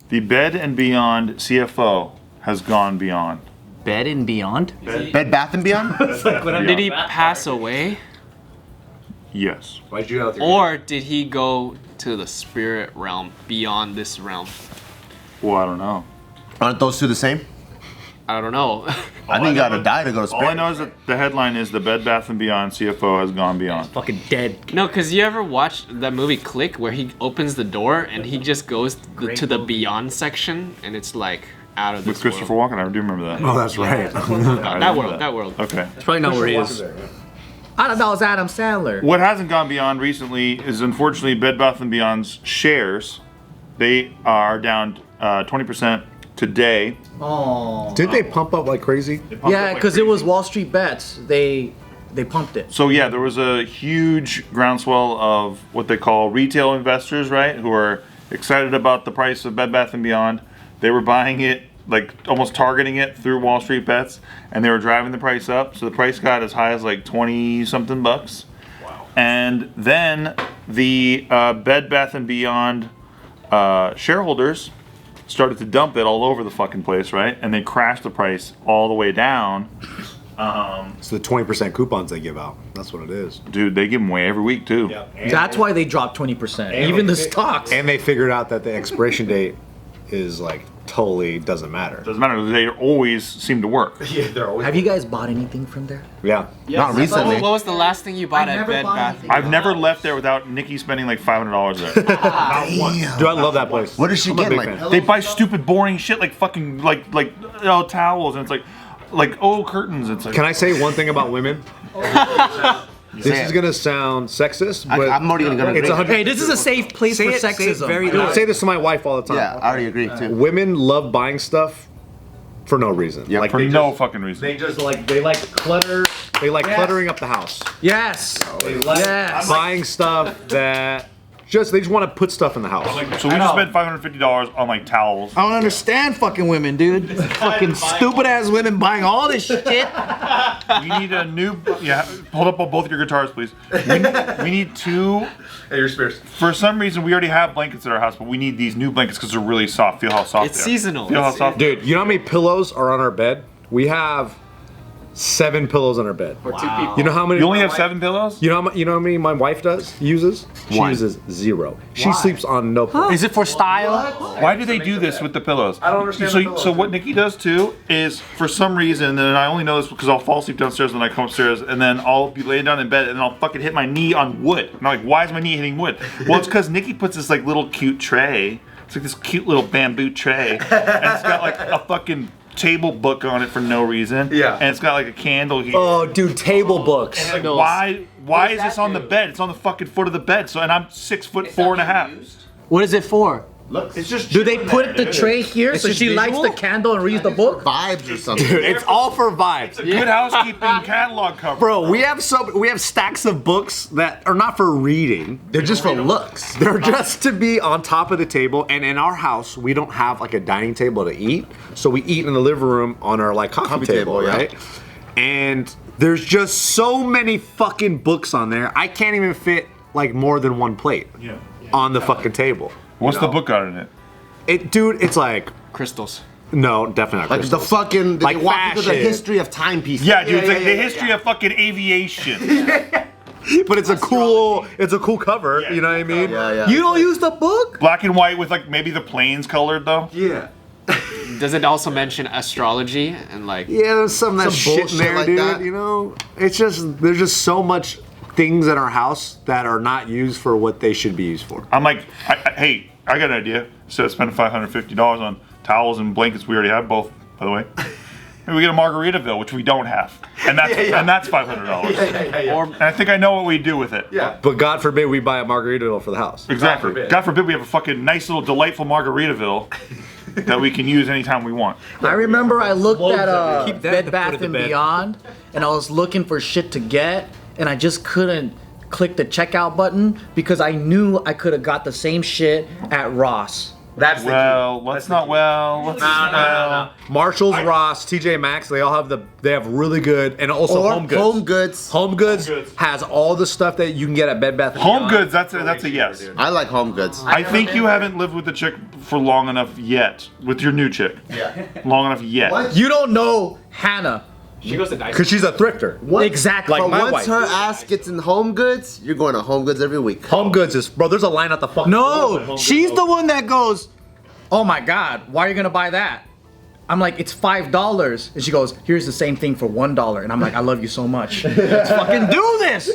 The Bed and Beyond CFO has gone beyond. Bed and Beyond? Bed Bath and Beyond? Did he pass away? Yes. Why'd you out there? Or did he go to the spirit realm beyond this realm? Well, I don't know. Aren't those two the same? I don't know. I think you gotta die to go to All I space. know is that the headline is the Bed Bath and Beyond CFO has gone beyond. Fucking dead. No, because you ever watched that movie Click where he opens the door and he just goes to the beyond section and it's like out of this With Christopher world. Walken, I do remember that. Oh, that's right. That world. Okay. It's probably not where he is. I don't know, it's Adam Sandler. What hasn't gone beyond recently is unfortunately Bed Bath & Beyond's shares. They are down 20% today. Oh. Did they pump up like crazy? Yeah, because it was Wall Street bets. They pumped it. So yeah, there was a huge groundswell of what they call retail investors, right? Who are excited about the price of Bed Bath & Beyond. They were buying it, like almost targeting it through Wall Street bets, and they were driving the price up. So the price got as high as like 20 something bucks. Wow. And then the Bed Bath & Beyond shareholders started to dump it all over the fucking place, right? And they crashed the price all the way down. It's the 20% coupons they give out. That's what it is. Dude, they give them away every week too. That's why they dropped 20%. Even the stocks. And they figured out that the expiration date is like totally doesn't matter. Doesn't matter. They always seem to work. Have you guys bought anything from there? Yeah. Not recently. What was the last thing you bought I at never Bed bought Bath? anything. I've never left there without Nikki spending like $500 there. Dude, I love that place. What does she I'm a get? big Like, fan. They buy stupid, boring shit like fucking towels, and it's like curtains. It's like Can I say one thing about women? This is gonna sound sexist, but I'm already gonna it's agree. 100. Hey, this is a safe place for sexism. I say this to my wife all the time. Yeah, I already agree too. Women love buying stuff for no reason. Yeah, like for no fucking reason. they just like clutter. They like cluttering up the house. Yes. Yes. Buying stuff that they just want to put stuff in the house. So we just spent $550 on like towels. I don't understand fucking women, dude. Fucking stupid ass women buying all this shit. We need a new. Yeah, hold up on both your guitars, please. We need two. Hey, your spares. For some reason, we already have blankets at our house, but we need these new blankets because they're really soft. Feel how soft It's they are. seasonal. Feel how soft. Dude, you know how many pillows are on our bed? We have 7 pillows on our bed. For 2 people. You know how many? You only have 7 pillows? You know how many my wife uses? She uses 0. She sleeps on no pillows. Is it for style? Why do they do this with the pillows? I don't understand. So what Nikki does too is, for some reason, and I only know this because I'll fall asleep downstairs when I come upstairs, and then I'll be laying down in bed, and then I'll fucking hit my knee on wood. And I'm like, why is my knee hitting wood? Well, it's because Nikki puts this like little cute tray. It's like this cute little bamboo tray, and it's got like a fucking table book on it for no reason. Yeah. And it's got like a candle here. Oh, dude, table books. Like, why is this on the bed? It's on the fucking foot of the bed. So, and I'm 6'4.5". What is it for? It's just. Do they put the tray here so she lights the candle and reads the book? Vibes or something. Dude, it's all for vibes. Good housekeeping catalog cover. Bro, we have stacks of books that are not for reading. They're just for looks. They're just to be on top of the table. And in our house, we don't have like a dining table to eat, so we eat in the living room on our like coffee table, yeah. right? And there's just so many fucking books on there. I can't even fit like more than one plate on the fucking table. What's the book got in it? Dude, it's like Crystals. no, definitely not. Like crystals. the fucking, Like they walk into the fashion. history of timepieces. Yeah, dude, it's like the history of fucking aviation. But it's a cool cover. You know what I mean? Yeah. You don't use the book? Black and white with like maybe the planes colored though. Yeah. Does it also mention astrology and like? Yeah, there's some of that Some shit in bullshit there, like dude. that. You know, it's just there's just so much things in our house that are not used for what they should be used for. I'm like, hey, I got an idea. Instead of spending $550 on towels and blankets, we already have both, by the way. Maybe we get a Margaritaville, which we don't have, and that's $500. And I think I know what we do with it. Yeah. But God forbid we buy a Margaritaville for the house. Exactly. God forbid we have a fucking nice little delightful Margaritaville that we can use anytime we want. I remember I looked at Keep that Bed to Bath put in & the bed. Beyond, and I was looking for shit to get, and I just couldn't click the checkout button because I knew I could have got the same shit at Ross. That's the Well, key. let's That's the not. key. Well, let's. No. Marshalls, Ross, TJ Maxx, they all have really good, and also Or Home Goods. Home Goods. Home Goods Home Goods. has all the stuff that you can get at Bed Bath & Home Beyond. Goods. That's a yes. I like Home Goods. I think you haven't lived with the chick for long enough yet. With your new chick. Yeah. Long enough yet. What? You don't know Hannah. She goes to Dyson. Because she's a thrifter. What? Exactly. Like But my once wife. her ass gets in Home Goods, you're going to Home Goods every week. Home Goods is, bro, there's a line at the fucking door when Home No, Goods she's the opens. one that goes, "Oh my God, why are you gonna buy that?" I'm like, "It's $5," and she goes, "Here's the same thing for $1," and I'm like, "I love you so much. Let's fucking do this."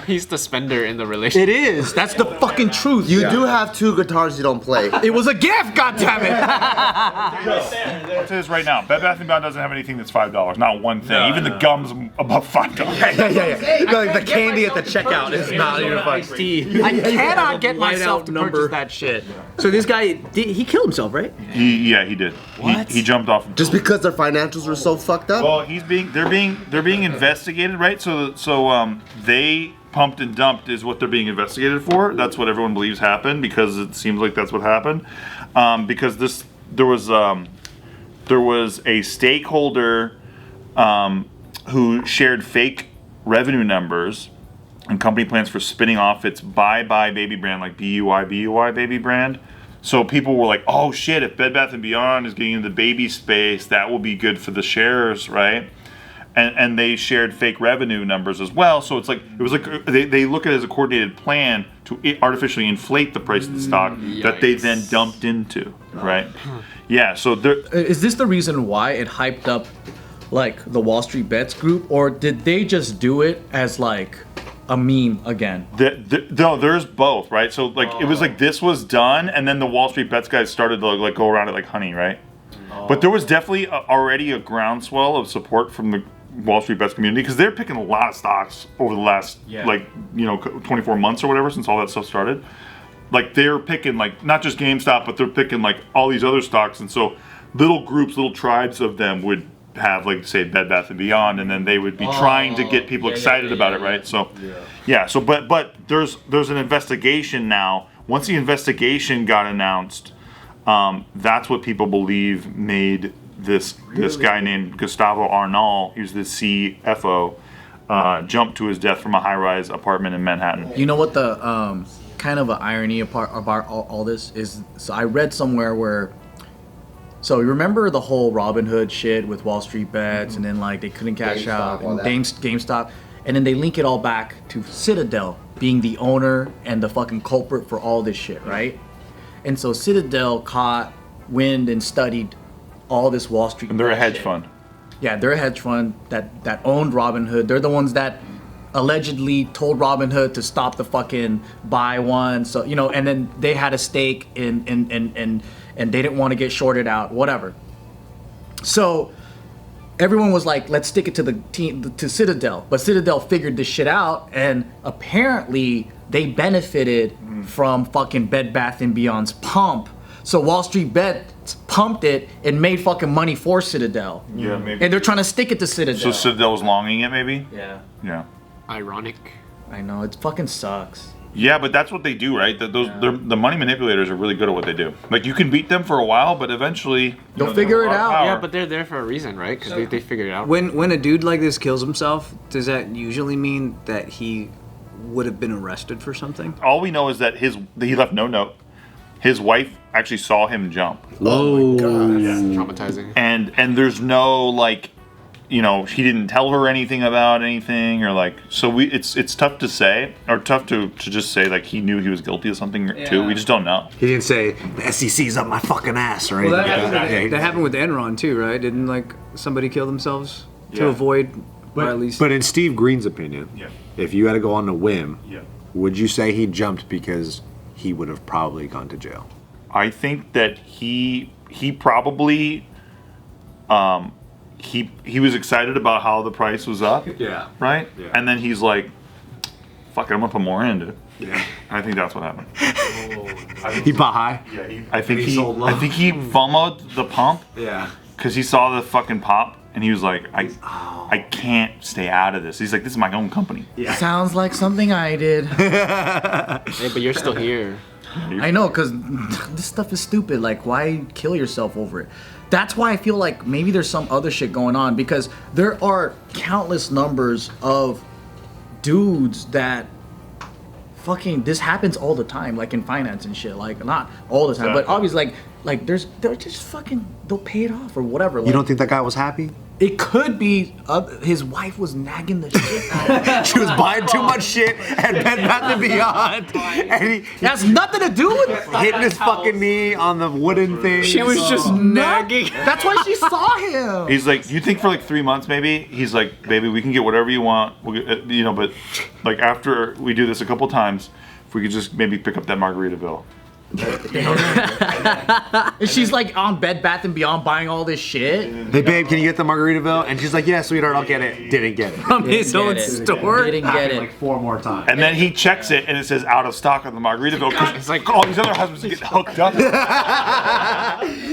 He's the spender in the relationship. It is. That's the fucking truth. You do have 2 guitars you don't play. It was a gift, goddammit. I'll tell you this right now. Bed Bath & Beyond doesn't have anything that's $5. Not one thing. Even the gum's above $5. Yeah. Like the candy at the checkout is not even fucking. I cannot get White myself out to number. purchase that shit. So this guy, he killed himself, right? He did. What? He jumped off. Just because their financials were so fucked up? Well, they're being investigated, right? So they pumped and dumped is what they're being investigated for. That's what everyone believes happened because it seems like that's what happened. Because there was a stakeholder who shared fake revenue numbers and company plans for spinning off its Bye Baby brand, like BUY Baby brand. So people were like, "Oh shit! If Bed Bath & Beyond is getting into the baby space, that will be good for the shares, right?" And they shared fake revenue numbers as well. So it was like they look at it as a coordinated plan to artificially inflate the price of the stock that they then dumped into, right? Yeah. So Is this the reason why it hyped up like the Wall Street Bets group, or did they just do it as like a meme again? No, there's both, right? So like it was like this was done, and then the Wall Street Bets guys started to like go around it like honey, right? But there was definitely already a groundswell of support from the Wall Street Bets community because they're picking a lot of stocks over the last 24 months or whatever since all that stuff started. Like they're picking like not just GameStop, but they're picking like all these other stocks, and so little groups, little tribes of them would have like say Bed Bath & Beyond, and then they would be trying to get people excited about it, right? So so but there's an investigation now. Once the investigation got announced, that's what people believe made this guy named Gustavo Arnal, he was the CFO, jump to his death from a high-rise apartment in Manhattan. You know what the kind of an irony about all this is? So I read somewhere where, so you remember the whole Robin Hood shit with Wall Street Bets, and then like they couldn't cash GameStop, out, all and that. GameStop, and then they link it all back to Citadel being the owner and the fucking culprit for all this shit, right? And so Citadel caught wind and studied all this Wall Street. And they're a Bet hedge shit. fund. Yeah, they're a hedge fund that owned Robinhood. They're the ones that allegedly told Robinhood to stop the fucking buy one. So and then they had a stake in and they didn't want to get shorted out. Whatever. So everyone was like, let's stick it to the team to Citadel. But Citadel figured this shit out, and apparently they benefited from fucking Bed Bath & Beyond's pump. So Wall Street Bets pumped it and made fucking money for Citadel. Yeah, maybe. And they're trying to stick it to Citadel. So Citadel was longing it, maybe? Yeah. Yeah. Ironic. I know, it fucking sucks. Yeah, but that's what they do, right? The money manipulators are really good at what they do. Like, you can beat them for a while, but eventually... They'll figure it out. Yeah, but they're there for a reason, right? Because they figured it out. When a dude like this kills himself, does that usually mean that he would have been arrested for something? All we know is that he left no note. His wife actually saw him jump. Oh my god. Traumatizing. And there's no, like... he didn't tell her anything about anything, or like, so it's tough to say, or tough to just say like he knew he was guilty of something too. We just don't know. He didn't say the SEC's up my fucking ass or anything. Well, that, like that. that happened with Enron too, right? Didn't like somebody kill themselves to avoid, or at least? But in Steve Green's opinion, if you had to go on a whim, Yeah. would you say he jumped because he would have probably gone to jail? I think that he probably he was excited about how the price was up. Yeah. Right? Yeah. And then he's like, fuck it, I'm gonna put more into it. Yeah. I think that's what happened. He bought high. Yeah, I think he sold low. I think he FOMO'd the pump Yeah. because he saw the fucking pop and he was like, I can't stay out of this. He's like, this is my own company. Sounds like something I did. Hey, but you're still here. I know, because this stuff is stupid. Like, why kill yourself over it? That's why I feel like maybe there's some other shit going on, because there are countless numbers of dudes that fucking, this happens all the time, like in finance and shit. Like, not all the time, but obviously, like they're just fucking, they'll pay it off or whatever. Like, You don't think that guy was happy? it could be his wife was nagging the shit out of him. She was buying too much shit at Bed Bath & Beyond. And he It has nothing to do with it. hitting his fucking knee on the wooden thing. She was just nagging. That's why she saw him. He's like, you think for like 3 months maybe? He's like, baby, we can get whatever you want. We'll get, you know, but like after we do this a couple times, if we could just maybe pick up that Margaritaville. And she's like on Bed Bath & Beyond buying all this shit. Hey babe, can you get the Margaritaville? And she's like, yeah, sweetheart, I'll get it. Didn't get it. From his Didn't own get it. store. Didn't get it. Like 4 more times. And then he checks it and it says out of stock on the Margaritaville because it's like all these other husbands get hooked up.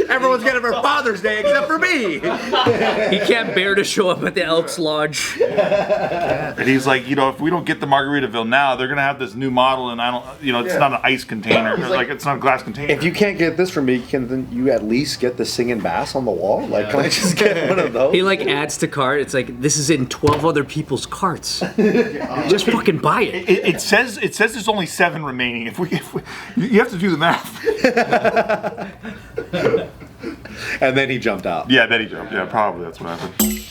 Everyone's getting it for Father's Day except for me. He can't bear to show up at the Elks Lodge. And he's like, you know, if we don't get the Margaritaville now, they're gonna have this new model, and I don't, you know, it's not an ice container, like it's not a glass container. If you can't get this from me, can then you at least get the singing bass on the wall? Like, can I just get one of those? He like adds to cart. It's like this is in 12 other people's carts. Just fucking buy it. It says there's only 7 remaining. If we you have to do the math. And then he jumped out. Yeah, then he jumped. Yeah, probably that's what happened.